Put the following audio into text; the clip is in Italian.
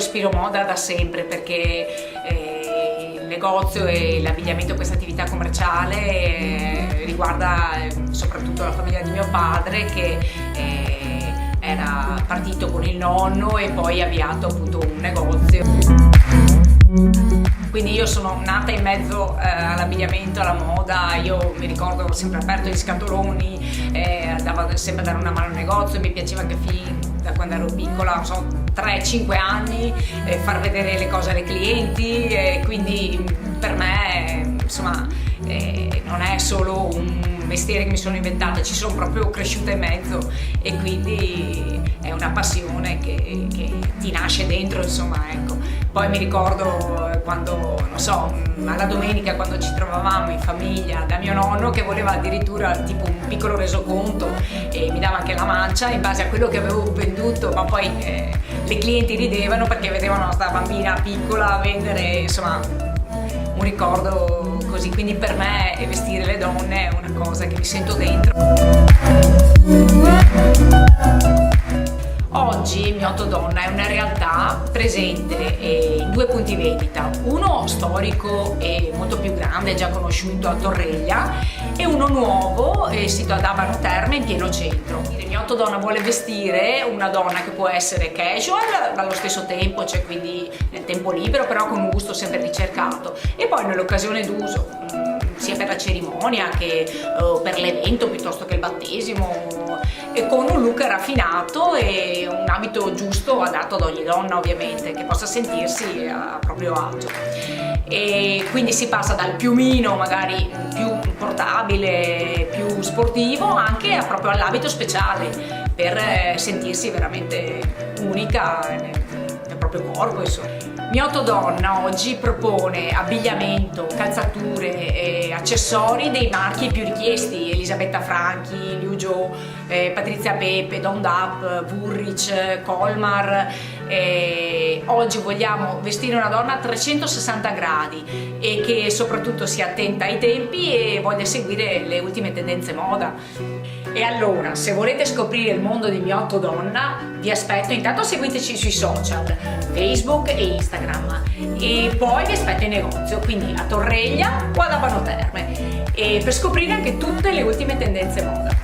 respiro moda da sempre perché il negozio e l'abbigliamento, questa attività commerciale riguarda soprattutto la famiglia di mio padre che era partito con il nonno e poi ha avviato appunto un negozio. Quindi io sono nata in mezzo all'abbigliamento, alla moda. Io mi ricordo ho sempre aperto gli scatoloni, andavo sempre a dare una mano al negozio, mi piaceva anche fin da quando ero piccola, non so, 3-5 anni, far vedere le cose ai clienti, quindi per me insomma non è solo un mestiere che mi sono inventata, ci sono proprio cresciuta in mezzo e quindi è una passione che ti nasce dentro, insomma, ecco. Poi mi ricordo quando, non so, alla domenica quando ci trovavamo in famiglia da mio nonno che voleva addirittura tipo un piccolo resoconto e mi dava anche la mancia in base a quello che avevo venduto, ma poi le clienti ridevano perché vedevano questa bambina piccola vendere, insomma, un ricordo così. Quindi per me vestire le donne è una cosa che mi sento dentro. Oggi Miotto Donna è una realtà presente in 2 punti vendita, uno storico e molto più grande, già conosciuto a Torreglia, e uno nuovo sito ad Abano Terme in pieno centro. Miotto Donna vuole vestire una donna che può essere casual allo stesso tempo, cioè quindi nel tempo libero, però con un gusto sempre ricercato, e poi nell'occasione d'uso, sia per la cerimonia che per l'evento piuttosto che il battesimo, e con un look raffinato e un abito giusto adatto ad ogni donna, ovviamente, che possa sentirsi a proprio agio. E quindi si passa dal piumino magari più portabile, più sportivo, anche proprio all'abito speciale per sentirsi veramente unica nel proprio corpo, insomma. Miotto Donna oggi propone abbigliamento, calzature e accessori dei marchi più richiesti: Elisabetta Franchi, Liu Jo, Patrizia Pepe, Don Dap, Woolrich, Colmar. Oggi vogliamo vestire una donna a 360 gradi e che soprattutto sia attenta ai tempi e voglia seguire le ultime tendenze moda. E allora, se volete scoprire il mondo di Miotto Donna, vi aspetto. Intanto seguiteci sui social, Facebook e Instagram, e poi vi aspetto in negozio, quindi a Torreglia o ad Abano Terme, e per scoprire anche tutte le ultime tendenze moda.